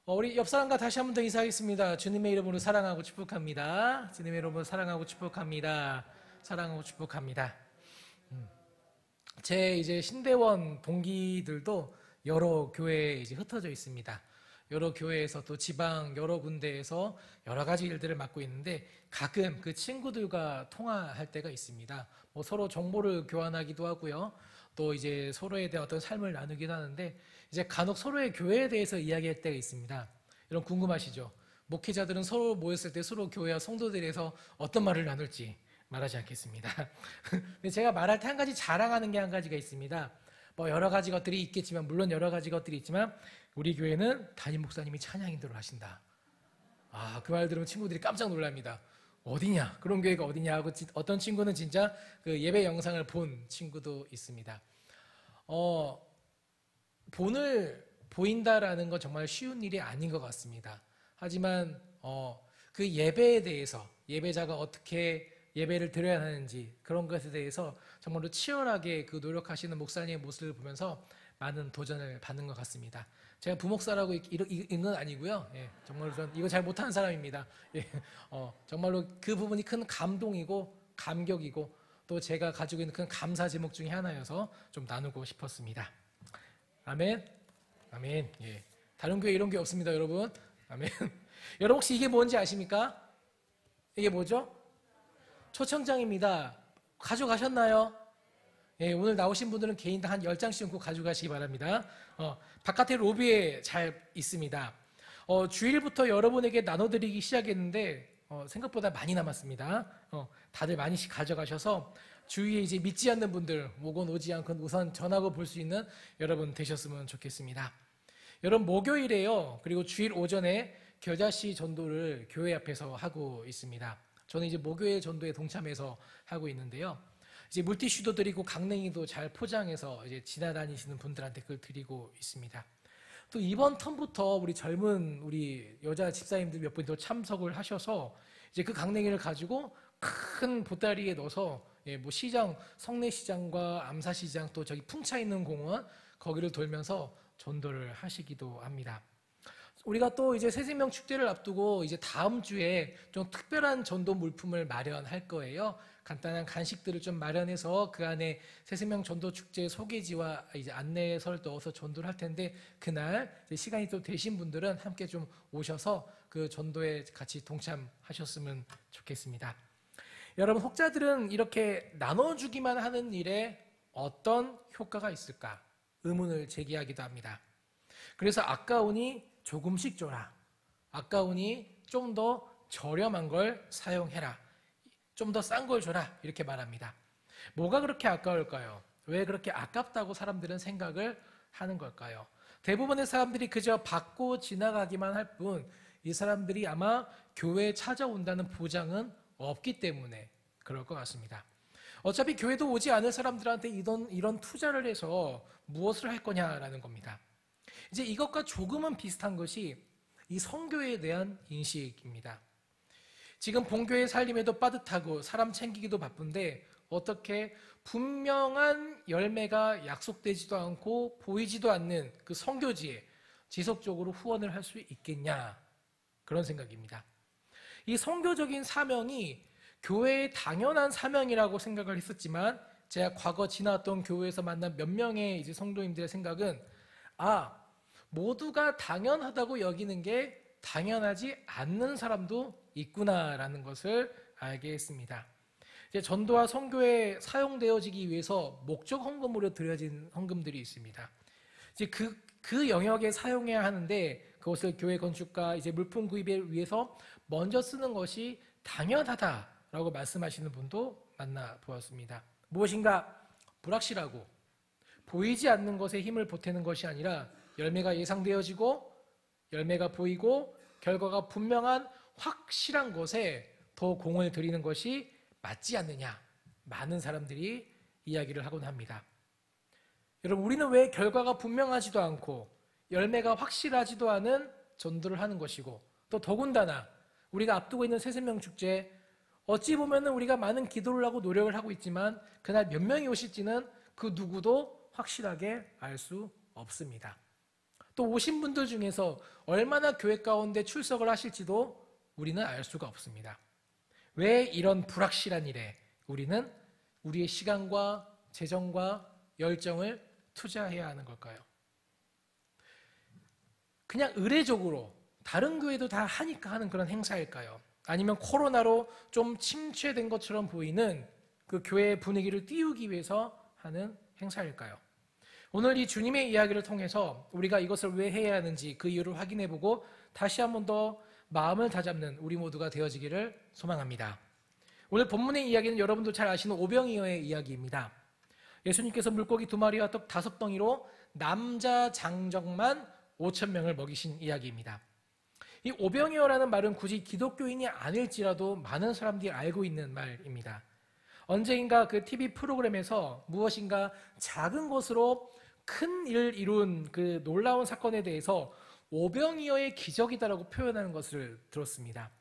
우리 옆 사람과 다시 한 번 더 인사하겠습니다. 주님의 이름으로 사랑하고 축복합니다. 주님의 이름으로 사랑하고 축복합니다. 사랑하고 축복합니다. 제 이제 신대원 동기들도 여러 교회에 이제 흩어져 있습니다. 여러 교회에서 또 지방 여러 군데에서 여러 가지 일들을 맡고 있는데 가끔 그 친구들과 통화할 때가 있습니다. 뭐 서로 정보를 교환하기도 하고요. 또 이제 서로에 대한 어떤 삶을 나누기도 하는데 이제 간혹 서로의 교회에 대해서 이야기할 때가 있습니다. 여러분 궁금하시죠? 목회자들은 서로 모였을 때 서로 교회와 성도들에 대해서 어떤 말을 나눌지 말하지 않겠습니다. 근데 제가 말할 때 한 가지 자랑하는 게 한 가지가 있습니다. 뭐 여러 가지 것들이 있겠지만 물론 여러 가지 것들이 있지만 우리 교회는 담임 목사님이 찬양 인도를 하신다. 그 말 들으면 친구들이 깜짝 놀랍니다. 어디냐? 그런 교회가 어디냐 하고 어떤 친구는 진짜 그 예배 영상을 본 친구도 있습니다. 본을 보인다라는 건 정말 쉬운 일이 아닌 것 같습니다. 하지만 그 예배에 대해서 예배자가 어떻게 예배를 드려야 하는지 그런 것에 대해서 정말로 치열하게 그 노력하시는 목사님의 모습을 보면서 많은 도전을 받는 것 같습니다. 제가 부목사라고 있는 건 아니고요. 예, 정말로 전 이거 잘 못하는 사람입니다. 예, 정말로 그 부분이 큰 감동이고 감격이고 또 제가 가지고 있는 큰 감사 제목 중에 하나여서 좀 나누고 싶었습니다. 아멘. 아멘. 예. 다른 교회 이런 게 없습니다, 여러분. 아멘. 여러분 혹시 이게 뭔지 아십니까? 이게 뭐죠? 초청장입니다. 가져가셨나요? 예, 오늘 나오신 분들은 개인당 한 10장씩 꼭 가져가시기 바랍니다. 바깥에 로비에 잘 있습니다. 주일부터 여러분에게 나눠드리기 시작했는데 생각보다 많이 남았습니다. 다들 많이씩 가져가셔서 주위에 이제 믿지 않는 분들 오건 오지 않건 우선 전하고 볼 수 있는 여러분 되셨으면 좋겠습니다. 여러분 목요일에요. 그리고 주일 오전에 겨자씨 전도를 교회 앞에서 하고 있습니다. 저는 이제 목요일 전도에 동참해서 하고 있는데요. 이제 물티슈도 드리고 강냉이도 잘 포장해서 이제 지나다니시는 분들한테 그걸 드리고 있습니다. 또 이번 텀부터 우리 젊은 우리 여자 집사님들 몇 분이 더 참석을 하셔서 이제 그 강냉이를 가지고 큰 보따리에 넣어서 뭐 시장, 성내시장과 암사시장 또 저기 풍차 있는 공원 거기를 돌면서 전도를 하시기도 합니다. 우리가 또 이제 새생명 축제를 앞두고 이제 다음 주에 좀 특별한 전도 물품을 마련할 거예요. 간단한 간식들을 좀 마련해서 그 안에 새생명 전도 축제 소개지와 이제 안내서를 넣어서 전도를 할 텐데 그날 이제 시간이 또 되신 분들은 함께 좀 오셔서 그 전도에 같이 동참하셨으면 좋겠습니다. 여러분 혹자들은 이렇게 나눠주기만 하는 일에 어떤 효과가 있을까 의문을 제기하기도 합니다. 그래서 아까우니 조금씩 줘라. 아까우니 좀 더 저렴한 걸 사용해라. 좀 더 싼 걸 줘라. 이렇게 말합니다. 뭐가 그렇게 아까울까요? 왜 그렇게 아깝다고 사람들은 생각을 하는 걸까요? 대부분의 사람들이 그저 받고 지나가기만 할 뿐 이 사람들이 아마 교회에 찾아온다는 보장은 없기 때문에 그럴 것 같습니다. 어차피 교회도 오지 않을 사람들한테 이런 투자를 해서 무엇을 할 거냐라는 겁니다. 이제 이것과 조금은 비슷한 것이 이 성교에 대한 인식입니다. 지금 본교의 살림에도 빠듯하고 사람 챙기기도 바쁜데 어떻게 분명한 열매가 약속되지도 않고 보이지도 않는 그 성교지에 지속적으로 후원을 할 수 있겠냐 그런 생각입니다. 이 성교적인 사명이 교회의 당연한 사명이라고 생각을 했었지만 제가 과거 지나왔던 교회에서 만난 몇 명의 이제 성도님들의 생각은 모두가 당연하다고 여기는 게 당연하지 않는 사람도 있구나라는 것을 알게 했습니다. 이제 전도와 선교에 사용되어지기 위해서 목적 헌금으로 드려진 헌금들이 있습니다. 이제 그 영역에 사용해야 하는데 그것을 교회 건축과 이제 물품 구입을 위해서 먼저 쓰는 것이 당연하다라고 말씀하시는 분도 만나 보았습니다. 무엇인가 불확실하고 보이지 않는 것에 힘을 보태는 것이 아니라 열매가 예상되어지고 열매가 보이고 결과가 분명한 확실한 것에 더 공을 들이는 것이 맞지 않느냐 많은 사람들이 이야기를 하곤 합니다. 여러분 우리는 왜 결과가 분명하지도 않고 열매가 확실하지도 않은 전도를 하는 것이고 또 더군다나 우리가 앞두고 있는 새생명 축제 어찌 보면 우리가 많은 기도를 하고 노력을 하고 있지만 그날 몇 명이 오실지는 그 누구도 확실하게 알 수 없습니다. 또 오신 분들 중에서 얼마나 교회 가운데 출석을 하실지도 우리는 알 수가 없습니다. 왜 이런 불확실한 일에 우리는 우리의 시간과 재정과 열정을 투자해야 하는 걸까요? 그냥 의례적으로 다른 교회도 다 하니까 하는 그런 행사일까요? 아니면 코로나로 좀 침체된 것처럼 보이는 그 교회의 분위기를 띄우기 위해서 하는 행사일까요? 오늘 이 주님의 이야기를 통해서 우리가 이것을 왜 해야 하는지 그 이유를 확인해보고 다시 한 번 더 마음을 다잡는 우리 모두가 되어지기를 소망합니다. 오늘 본문의 이야기는 여러분도 잘 아시는 오병이어의 이야기입니다. 예수님께서 물고기 2마리와 떡 5덩이로 남자 장정만 5,000명을 먹이신 이야기입니다. 이 오병이어라는 말은 굳이 기독교인이 아닐지라도 많은 사람들이 알고 있는 말입니다. 언젠가 그 TV 프로그램에서 무엇인가 작은 것으로 큰 일을 이룬 그 놀라운 사건에 대해서 오병이어의 기적이다라고 표현하는 것을 들었습니다.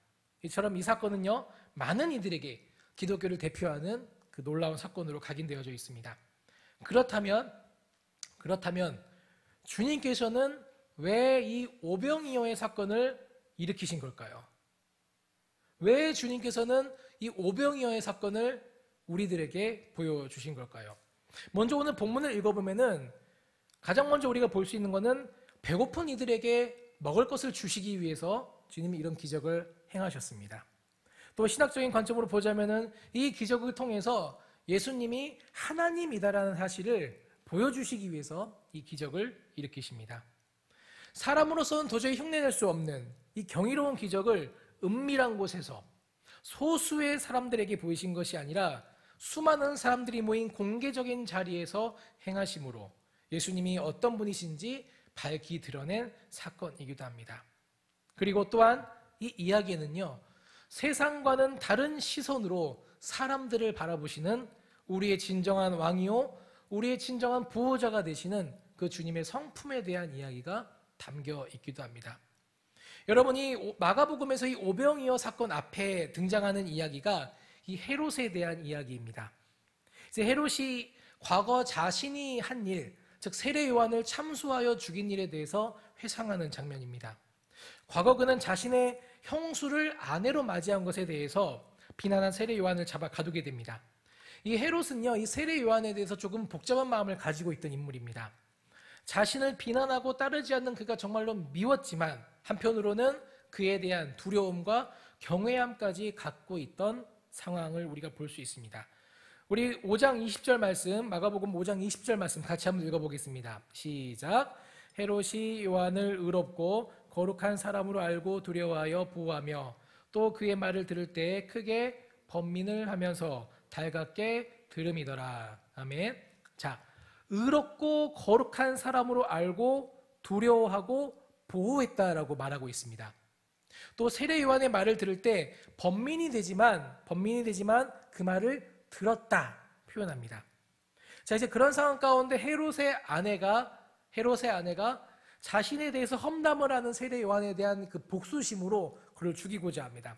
이처럼 이 사건은요, 많은 이들에게 기독교를 대표하는 그 놀라운 사건으로 각인되어져 있습니다. 그렇다면 주님께서는 왜 이 오병이어의 사건을 일으키신 걸까요? 왜 주님께서는 이 오병이어의 사건을 우리들에게 보여주신 걸까요? 먼저 오늘 본문을 읽어보면은 가장 먼저 우리가 볼 수 있는 것은 배고픈 이들에게 먹을 것을 주시기 위해서 주님이 이런 기적을 행하셨습니다. 또 신학적인 관점으로 보자면은 이 기적을 통해서 예수님이 하나님이다라는 사실을 보여주시기 위해서 이 기적을 일으키십니다. 사람으로서는 도저히 흉내낼 수 없는 이 경이로운 기적을 은밀한 곳에서 소수의 사람들에게 보이신 것이 아니라 수많은 사람들이 모인 공개적인 자리에서 행하심으로 예수님이 어떤 분이신지 밝히 드러낸 사건이기도 합니다. 그리고 또한 이 이야기에는요, 세상과는 다른 시선으로 사람들을 바라보시는 우리의 진정한 왕이요, 우리의 진정한 보호자가 되시는 그 주님의 성품에 대한 이야기가 담겨 있기도 합니다. 여러분이 마가복음에서 이 오병이어 사건 앞에 등장하는 이야기가 이 헤롯에 대한 이야기입니다. 이제 헤롯이 과거 자신이 한 일, 즉 세례 요한을 참수하여 죽인 일에 대해서 회상하는 장면입니다. 과거 그는 자신의 형수를 아내로 맞이한 것에 대해서 비난한 세례 요한을 잡아 가두게 됩니다. 이 헤롯은요, 이 세례 요한에 대해서 조금 복잡한 마음을 가지고 있던 인물입니다. 자신을 비난하고 따르지 않는 그가 정말로 미웠지만 한편으로는 그에 대한 두려움과 경외함까지 갖고 있던 상황을 우리가 볼 수 있습니다. 우리 5장 20절 말씀, 마가복음 5장 20절 말씀 같이 한번 읽어보겠습니다. 시작. 헤롯이 요한을 의롭고 거룩한 사람으로 알고 두려워하여 보호하며 또 그의 말을 들을 때 크게 번민을 하면서 달갑게 들음이더라. 아멘. 자, 의롭고 거룩한 사람으로 알고 두려워하고 보호했다라고 말하고 있습니다. 또 세례 요한의 말을 들을 때 번민이 되지만 그 말을 들었다 표현합니다. 자, 이제 그런 상황 가운데 헤롯의 아내가 자신에 대해서 험담을 하는 세례 요한에 대한 그 복수심으로 그를 죽이고자 합니다.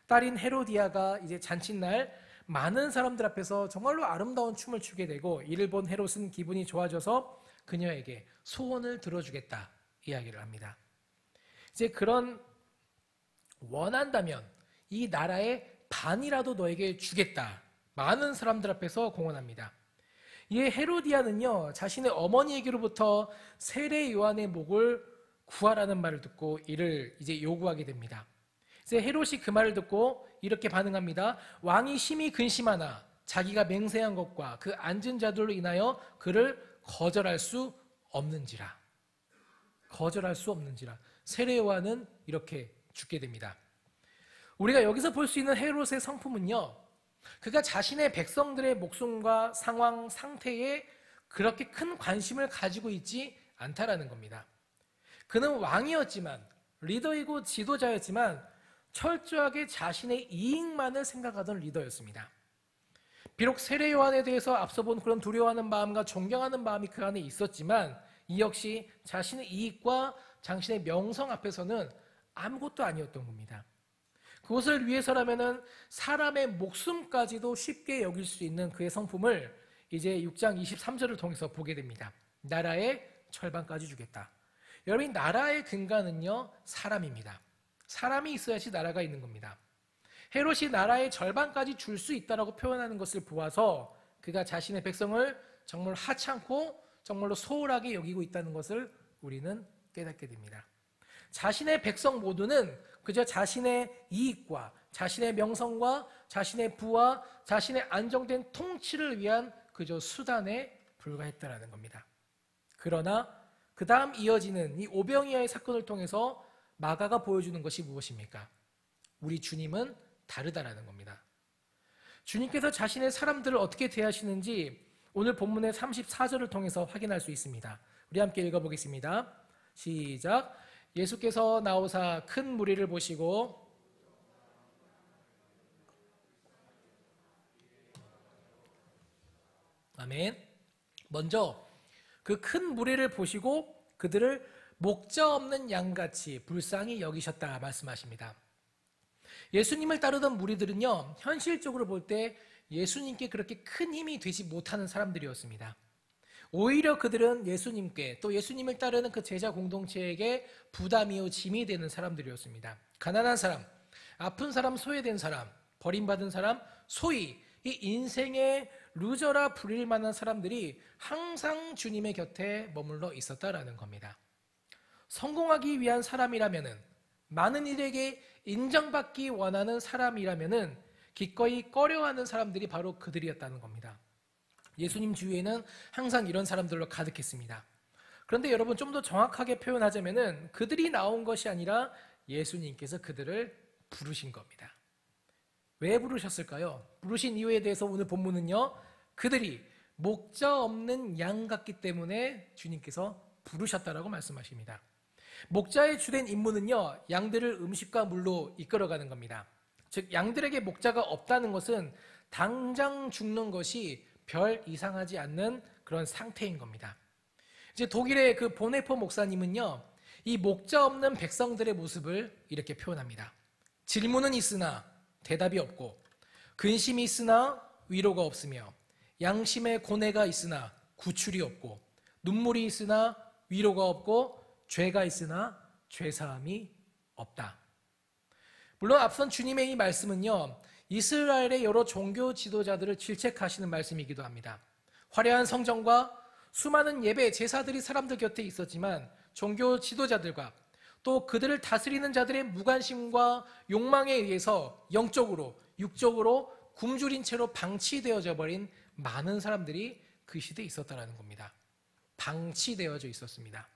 딸인 헤로디아가 이제 잔칫날 많은 사람들 앞에서 정말로 아름다운 춤을 추게 되고 이를 본 헤롯은 기분이 좋아져서 그녀에게 소원을 들어주겠다 이야기를 합니다. 이제 그런 원한다면 이 나라의 반이라도 너에게 주겠다. 많은 사람들 앞에서 공언합니다. 이에 헤로디아는요, 자신의 어머니에게로부터 세례 요한의 목을 구하라는 말을 듣고 이를 이제 요구하게 됩니다. 이제 헤롯이 그 말을 듣고 이렇게 반응합니다. 왕이 심히 근심하나 자기가 맹세한 것과 그 앉은 자들로 인하여 그를 거절할 수 없는지라. 세례 요한은 이렇게 죽게 됩니다. 우리가 여기서 볼 수 있는 헤롯의 성품은요, 그가 자신의 백성들의 목숨과 상황, 상태에 그렇게 큰 관심을 가지고 있지 않다라는 겁니다. 그는 왕이었지만, 리더이고 지도자였지만 철저하게 자신의 이익만을 생각하던 리더였습니다. 비록 세례 요한에 대해서 앞서 본 그런 두려워하는 마음과 존경하는 마음이 그 안에 있었지만 이 역시 자신의 이익과 자신의 명성 앞에서는 아무것도 아니었던 겁니다. 그것을 위해서라면은 사람의 목숨까지도 쉽게 여길 수 있는 그의 성품을 이제 6장 23절을 통해서 보게 됩니다. 나라의 절반까지 주겠다. 여러분, 나라의 근간은요, 사람입니다. 사람이 있어야지 나라가 있는 겁니다. 헤롯이 나라의 절반까지 줄 수 있다라고 표현하는 것을 보아서 그가 자신의 백성을 정말 하찮고 정말로 소홀하게 여기고 있다는 것을 우리는 깨닫게 됩니다. 자신의 백성 모두는 그저 자신의 이익과 자신의 명성과 자신의 부와 자신의 안정된 통치를 위한 그저 수단에 불과했다라는 겁니다. 그러나 그 다음 이어지는 이 오병이어의 사건을 통해서 마가가 보여주는 것이 무엇입니까? 우리 주님은 다르다라는 겁니다. 주님께서 자신의 사람들을 어떻게 대하시는지 오늘 본문의 34절을 통해서 확인할 수 있습니다. 우리 함께 읽어보겠습니다. 시작. 예수께서 나오사 큰 무리를 보시고 아멘. 먼저 그 큰 무리를 보시고 그들을 목자 없는 양같이 불쌍히 여기셨다 말씀하십니다. 예수님을 따르던 무리들은요, 현실적으로 볼 때 예수님께 그렇게 큰 힘이 되지 못하는 사람들이었습니다. 오히려 그들은 예수님께 또 예수님을 따르는 그 제자 공동체에게 부담이요 짐이 되는 사람들이었습니다. 가난한 사람, 아픈 사람, 소외된 사람, 버림받은 사람, 소위 이 인생의 루저라 불릴 만한 사람들이 항상 주님의 곁에 머물러 있었다라는 겁니다. 성공하기 위한 사람이라면은, 많은 이들에게 인정받기 원하는 사람이라면은 기꺼이 꺼려하는 사람들이 바로 그들이었다는 겁니다. 예수님 주위에는 항상 이런 사람들로 가득했습니다. 그런데 여러분, 좀 더 정확하게 표현하자면은 그들이 나온 것이 아니라 예수님께서 그들을 부르신 겁니다. 왜 부르셨을까요? 부르신 이유에 대해서 오늘 본문은요, 그들이 목자 없는 양 같기 때문에 주님께서 부르셨다라고 말씀하십니다. 목자의 주된 임무는요, 양들을 음식과 물로 이끌어가는 겁니다. 즉, 양들에게 목자가 없다는 것은 당장 죽는 것이 별 이상하지 않는 그런 상태인 겁니다. 이제 독일의 그 보네포 목사님은요, 이 목자 없는 백성들의 모습을 이렇게 표현합니다. 질문은 있으나 대답이 없고, 근심이 있으나 위로가 없으며, 양심의 고뇌가 있으나 구출이 없고, 눈물이 있으나 위로가 없고, 죄가 있으나 죄사함이 없다. 물론 앞선 주님의 이 말씀은요, 이스라엘의 여러 종교 지도자들을 질책하시는 말씀이기도 합니다. 화려한 성전과 수많은 예배 제사들이 사람들 곁에 있었지만 종교 지도자들과 또 그들을 다스리는 자들의 무관심과 욕망에 의해서 영적으로, 육적으로 굶주린 채로 방치되어져 버린 많은 사람들이 그 시대에 있었다는 겁니다. 방치되어져 있었습니다.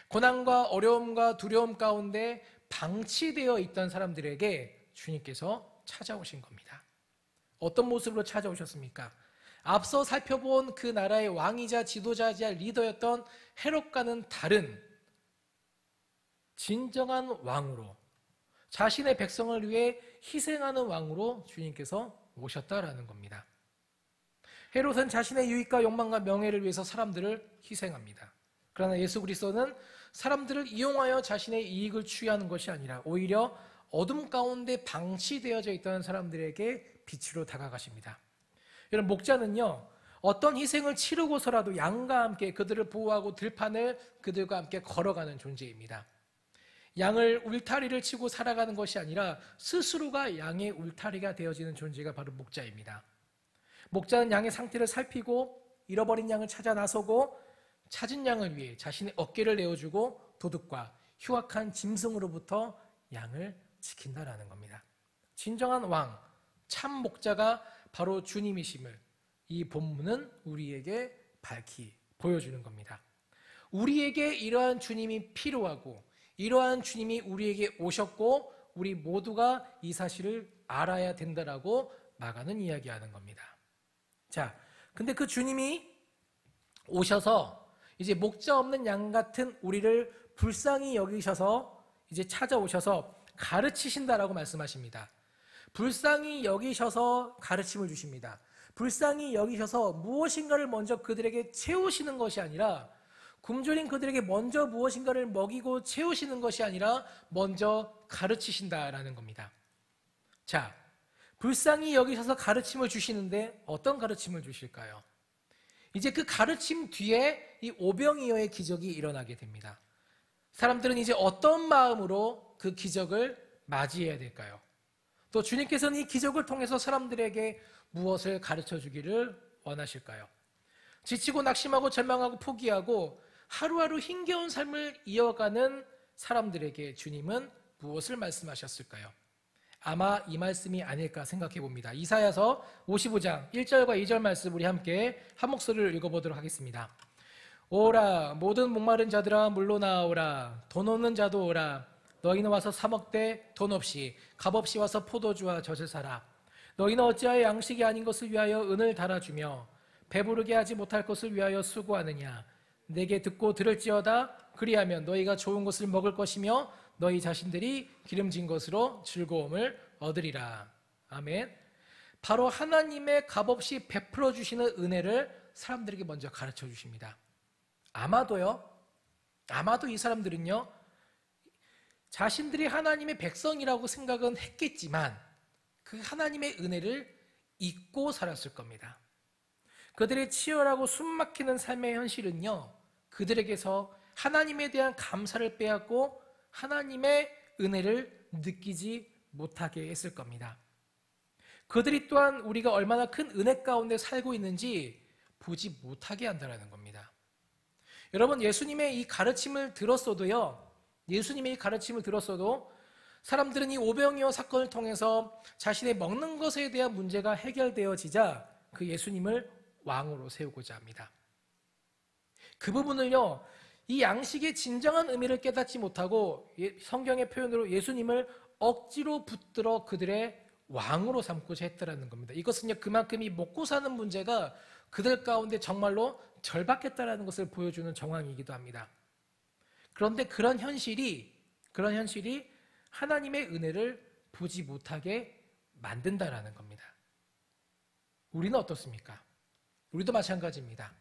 고난과 어려움과 두려움 가운데 방치되어 있던 사람들에게 주님께서 찾아오신 겁니다. 어떤 모습으로 찾아오셨습니까? 앞서 살펴본 그 나라의 왕이자 지도자이자 리더였던 헤롯과는 다른 진정한 왕으로, 자신의 백성을 위해 희생하는 왕으로 주님께서 오셨다라는 겁니다. 헤롯은 자신의 유익과 욕망과 명예를 위해서 사람들을 희생합니다. 그러나 예수 그리스도는 사람들을 이용하여 자신의 이익을 취하는 것이 아니라 오히려 어둠 가운데 방치되어져 있던 사람들에게 빛으로 다가가십니다. 여러분, 목자는요, 어떤 희생을 치르고서라도 양과 함께 그들을 보호하고 들판을 그들과 함께 걸어가는 존재입니다. 양을 울타리를 치고 살아가는 것이 아니라 스스로가 양의 울타리가 되어지는 존재가 바로 목자입니다. 목자는 양의 상태를 살피고 잃어버린 양을 찾아 나서고 찾은 양을 위해 자신의 어깨를 내어주고 도둑과 흉악한 짐승으로부터 양을 지킨다라는 겁니다. 진정한 왕, 참 목자가 바로 주님이심을 이 본문은 우리에게 밝히 보여주는 겁니다. 우리에게 이러한 주님이 필요하고 이러한 주님이 우리에게 오셨고 우리 모두가 이 사실을 알아야 된다라고 마가는 이야기하는 겁니다. 자, 근데 그 주님이 오셔서 이제 목자 없는 양 같은 우리를 불쌍히 여기셔서 이제 찾아오셔서 가르치신다라고 말씀하십니다. 불쌍히 여기셔서 가르침을 주십니다. 불쌍히 여기셔서 무엇인가를 먼저 그들에게 채우시는 것이 아니라, 굶주린 그들에게 먼저 무엇인가를 먹이고 채우시는 것이 아니라 먼저 가르치신다라는 겁니다. 자, 불쌍히 여기셔서 가르침을 주시는데 어떤 가르침을 주실까요? 이제 그 가르침 뒤에 이 오병이어의 기적이 일어나게 됩니다. 사람들은 이제 어떤 마음으로 그 기적을 맞이해야 될까요? 또 주님께서는 이 기적을 통해서 사람들에게 무엇을 가르쳐 주기를 원하실까요? 지치고 낙심하고 절망하고 포기하고 하루하루 힘겨운 삶을 이어가는 사람들에게 주님은 무엇을 말씀하셨을까요? 아마 이 말씀이 아닐까 생각해 봅니다. 이사야서 55장 1절과 2절 말씀 우리 함께 한 목소리를 읽어보도록 하겠습니다. 오라 모든 목마른 자들아 물러나오라 돈 없는 자도 오라 너희는 와서 사 먹되 돈 없이 값없이 와서 포도주와 젖을 사라 너희는 어찌하여 양식이 아닌 것을 위하여 은을 달아주며 배부르게 하지 못할 것을 위하여 수고하느냐 내게 듣고 들을지어다 그리하면 너희가 좋은 것을 먹을 것이며 너희 자신들이 기름진 것으로 즐거움을 얻으리라. 아멘. 바로 하나님의 값없이 베풀어 주시는 은혜를 사람들에게 먼저 가르쳐 주십니다. 아마도 이 사람들은요 자신들이 하나님의 백성이라고 생각은 했겠지만 그 하나님의 은혜를 잊고 살았을 겁니다. 그들의 치열하고 숨막히는 삶의 현실은요 그들에게서 하나님에 대한 감사를 빼앗고 하나님의 은혜를 느끼지 못하게 했을 겁니다. 그들이 또한 우리가 얼마나 큰 은혜 가운데 살고 있는지 보지 못하게 한다는 겁니다. 여러분 예수님의 이 가르침을 들었어도 사람들은 이 오병이어 사건을 통해서 자신의 먹는 것에 대한 문제가 해결되어지자 그 예수님을 왕으로 세우고자 합니다. 그 부분을요 이 양식의 진정한 의미를 깨닫지 못하고 성경의 표현으로 예수님을 억지로 붙들어 그들의 왕으로 삼고자 했다는 겁니다. 이것은요 그만큼 이 먹고 사는 문제가 그들 가운데 정말로 절박했다는 것을 보여주는 정황이기도 합니다. 그런데 그런 현실이 하나님의 은혜를 보지 못하게 만든다라는 겁니다. 우리는 어떻습니까? 우리도 마찬가지입니다.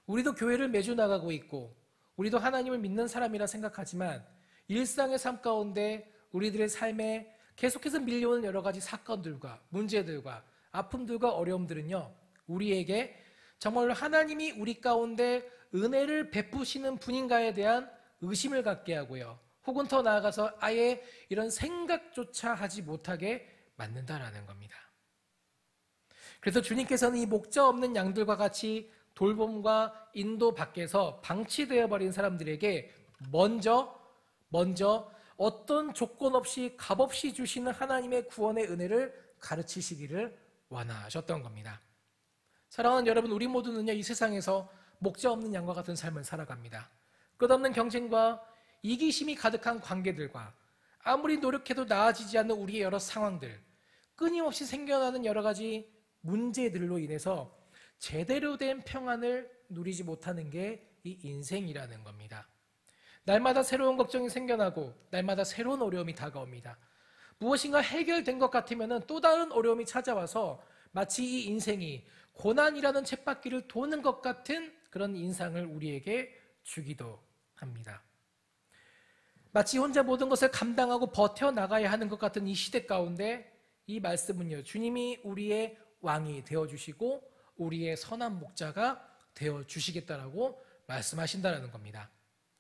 우리도 교회를 매주 나가고 있고 우리도 하나님을 믿는 사람이라 생각하지만 일상의 삶 가운데 우리들의 삶에 계속해서 밀려오는 여러 가지 사건들과 문제들과 아픔들과 어려움들은요 우리에게 정말로 하나님이 우리 가운데 은혜를 베푸시는 분인가에 대한 의심을 갖게 하고요 혹은 더 나아가서 아예 이런 생각조차 하지 못하게 만든다라는 겁니다. 그래서 주님께서는 이 목자 없는 양들과 같이 돌봄과 인도 밖에서 방치되어 버린 사람들에게 먼저 어떤 조건 없이 값없이 주시는 하나님의 구원의 은혜를 가르치시기를 원하셨던 겁니다. 사랑하는 여러분, 우리 모두는요 이 세상에서 목자 없는 양과 같은 삶을 살아갑니다. 끝없는 경쟁과 이기심이 가득한 관계들과 아무리 노력해도 나아지지 않는 우리의 여러 상황들, 끊임없이 생겨나는 여러 가지 문제들로 인해서 제대로 된 평안을 누리지 못하는 게 이 인생이라는 겁니다. 날마다 새로운 걱정이 생겨나고 날마다 새로운 어려움이 다가옵니다. 무엇인가 해결된 것 같으면 또 다른 어려움이 찾아와서 마치 이 인생이 고난이라는 쳇바퀴를 도는 것 같은 그런 인상을 우리에게 주기도 합니다. 마치 혼자 모든 것을 감당하고 버텨나가야 하는 것 같은 이 시대 가운데 이 말씀은요 주님이 우리의 왕이 되어주시고 우리의 선한 목자가 되어주시겠다라고 말씀하신다는 겁니다.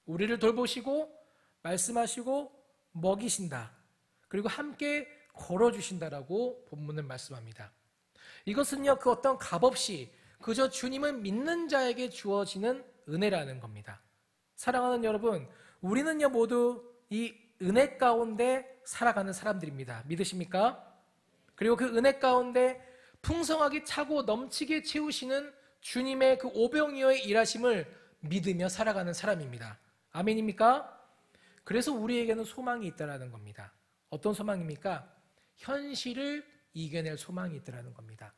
우리를 돌보시고 말씀하시고 먹이신다. 그리고 함께 걸어주신다라고 본문은 말씀합니다. 이것은요 그 어떤 값없이 그저 주님을 믿는 자에게 주어지는 은혜라는 겁니다. 사랑하는 여러분, 우리는요 모두 이 은혜 가운데 살아가는 사람들입니다. 믿으십니까? 그리고 그 은혜 가운데 풍성하게 차고 넘치게 채우시는 주님의 그 오병이어의 일하심을 믿으며 살아가는 사람입니다. 아멘입니까? 그래서 우리에게는 소망이 있다는 겁니다. 어떤 소망입니까? 현실을 이겨낼 소망이 있다는 겁니다.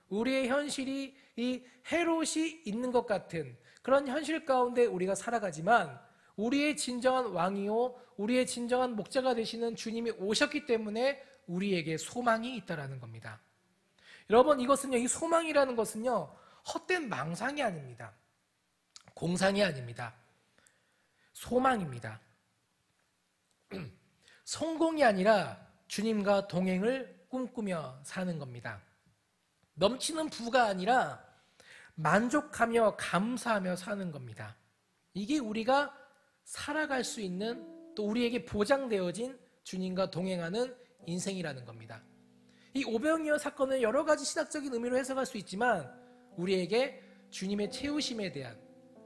우리의 현실이 이 해롯이 있는 것 같은 그런 현실 가운데 우리가 살아가지만 우리의 진정한 왕이요 우리의 진정한 목자가 되시는 주님이 오셨기 때문에 우리에게 소망이 있다는 겁니다. 여러분, 이것은요 이 소망이라는 것은요 헛된 망상이 아닙니다. 공상이 아닙니다. 소망입니다. 성공이 아니라 주님과 동행을 꿈꾸며 사는 겁니다. 넘치는 부가 아니라 만족하며 감사하며 사는 겁니다. 이게 우리가 살아갈 수 있는, 또 우리에게 보장되어진 주님과 동행하는 인생이라는 겁니다. 이 오병이어 사건은 여러 가지 신학적인 의미로 해석할 수 있지만 우리에게 주님의 채우심에 대한,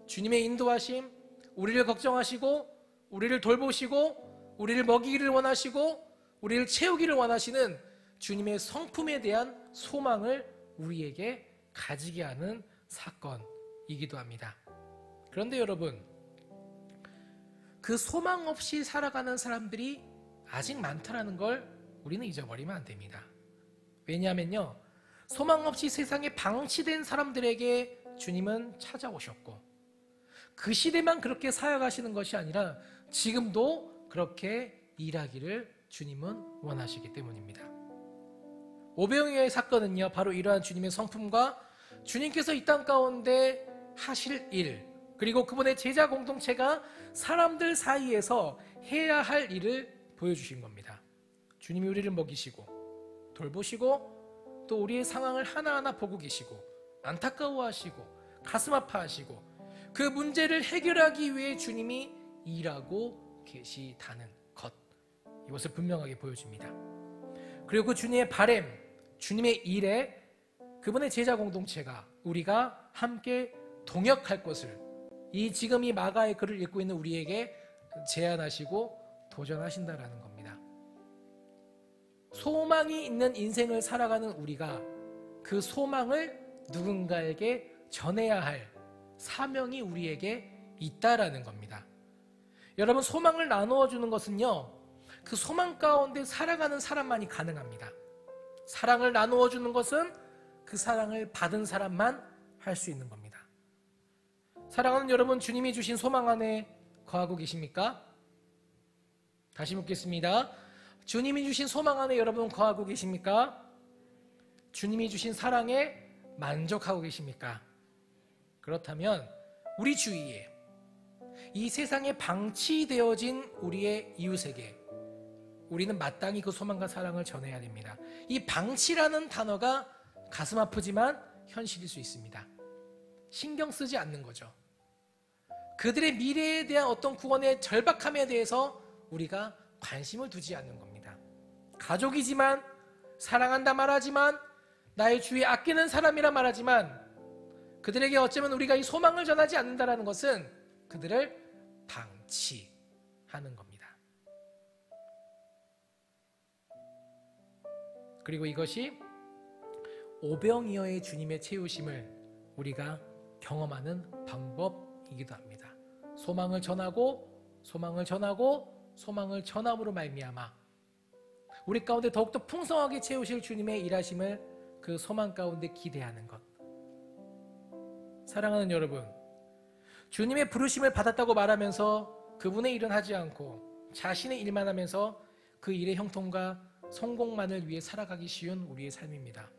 주님의 인도하심, 우리를 걱정하시고 우리를 돌보시고 우리를 먹이기를 원하시고 우리를 채우기를 원하시는 주님의 성품에 대한 소망을 우리에게 가지게 하는 사건이기도 합니다. 그런데 여러분, 그 소망 없이 살아가는 사람들이 아직 많다는 걸 우리는 잊어버리면 안 됩니다. 왜냐하면요, 소망 없이 세상에 방치된 사람들에게 주님은 찾아오셨고 그 시대만 그렇게 사역하시는 것이 아니라 지금도 그렇게 일하기를 주님은 원하시기 때문입니다. 오병이어의 사건은요, 바로 이러한 주님의 성품과 주님께서 이 땅 가운데 하실 일, 그리고 그분의 제자 공동체가 사람들 사이에서 해야 할 일을 보여주신 겁니다. 주님이 우리를 먹이시고 돌보시고 또 우리의 상황을 하나하나 보고 계시고 안타까워하시고 가슴 아파하시고 그 문제를 해결하기 위해 주님이 일하고 계시다는 것, 이것을 분명하게 보여줍니다. 그리고 그 주님의 바램, 주님의 일에 그분의 제자 공동체가, 우리가 함께 동역할 것을 지금 이 마가의 글을 읽고 있는 우리에게 제안하시고 도전하신다라는 겁니다. 소망이 있는 인생을 살아가는 우리가 그 소망을 누군가에게 전해야 할 사명이 우리에게 있다라는 겁니다. 여러분, 소망을 나누어 주는 것은요, 그 소망 가운데 살아가는 사람만이 가능합니다. 사랑을 나누어 주는 것은 그 사랑을 받은 사람만 할 수 있는 겁니다. 사랑하는 여러분, 주님이 주신 소망 안에 거하고 계십니까? 다시 묻겠습니다. 주님이 주신 소망 안에 여러분 거하고 계십니까? 주님이 주신 사랑에 만족하고 계십니까? 그렇다면 우리 주위에, 이 세상에 방치되어진 우리의 이웃에게 우리는 마땅히 그 소망과 사랑을 전해야 됩니다. 이 방치라는 단어가 가슴 아프지만 현실일 수 있습니다. 신경 쓰지 않는 거죠. 그들의 미래에 대한 어떤 구원의 절박함에 대해서 우리가 관심을 두지 않는 겁니다. 가족이지만, 사랑한다 말하지만, 나의 주위에 아끼는 사람이라 말하지만 그들에게 어쩌면 우리가 이 소망을 전하지 않는다는 것은 그들을 방치하는 겁니다. 그리고 이것이 오병이어의 주님의 채우심을 우리가 경험하는 방법이기도 합니다. 소망을 전하고 소망을 전하고 소망을 전함으로 말미암아 우리 가운데 더욱더 풍성하게 채우실 주님의 일하심을 그 소망 가운데 기대하는 것. 사랑하는 여러분, 주님의 부르심을 받았다고 말하면서 그분의 일은 하지 않고 자신의 일만 하면서 그 일의 형통과 성공만을 위해 살아가기 쉬운 우리의 삶입니다.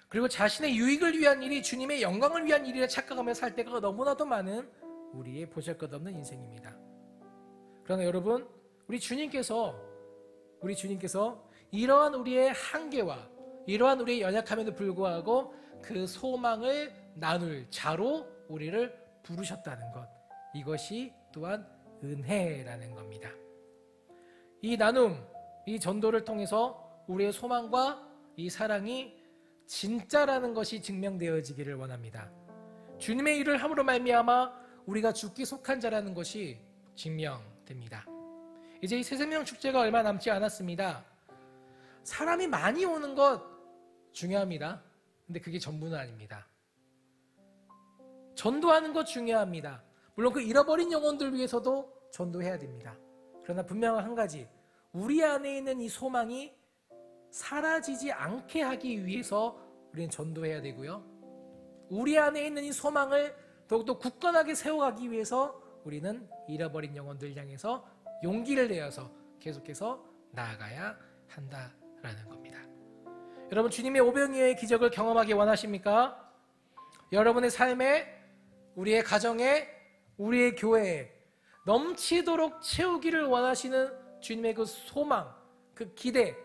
그리고 자신의 유익을 위한 일이 주님의 영광을 위한 일이라 착각하며 살 때가 너무나도 많은 우리의 보잘것없는 인생입니다. 그러나 여러분, 우리 주님께서 이러한 우리의 한계와 이러한 우리의 연약함에도 불구하고 그 소망을 나눌 자로 우리를 부르셨다는 것, 이것이 또한 은혜라는 겁니다. 이 나눔, 이 전도를 통해서 우리의 소망과 이 사랑이 진짜라는 것이 증명되어지기를 원합니다. 주님의 일을 함으로 말미암아 우리가 죽기 속한 자라는 것이 증명됩니다. 이제 이 새생명 축제가 얼마 남지 않았습니다. 사람이 많이 오는 것 중요합니다. 근데 그게 전부는 아닙니다. 전도하는 것 중요합니다. 물론 그 잃어버린 영혼들 위해서도 전도해야 됩니다. 그러나 분명한 한 가지, 우리 안에 있는 이 소망이 사라지지 않게 하기 위해서 우리는 전도해야 되고요, 우리 안에 있는 이 소망을 더욱더 굳건하게 세워가기 위해서 우리는 잃어버린 영혼들 향해서 용기를 내어서 계속해서 나아가야 한다라는 겁니다. 여러분, 주님의 오병이어의 기적을 경험하기 원하십니까? 여러분의 삶에, 우리의 가정에, 우리의 교회에 넘치도록 채우기를 원하시는 주님의 그 소망, 그 기대,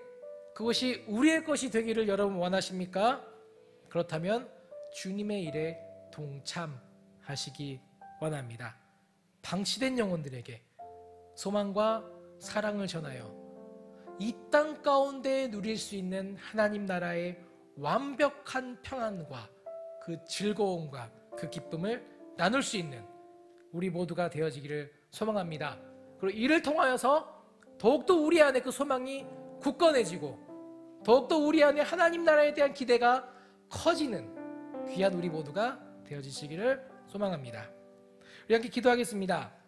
그것이 우리의 것이 되기를 여러분 원하십니까? 그렇다면 주님의 일에 동참하시기 원합니다. 방치된 영혼들에게 소망과 사랑을 전하여 이 땅 가운데 누릴 수 있는 하나님 나라의 완벽한 평안과 그 즐거움과 그 기쁨을 나눌 수 있는 우리 모두가 되어지기를 소망합니다. 그리고 이를 통하여서 더욱더 우리 안에 그 소망이 굳건해지고 더욱더 우리 안에 하나님 나라에 대한 기대가 커지는 귀한 우리 모두가 되어지시기를 소망합니다. 우리 함께 기도하겠습니다.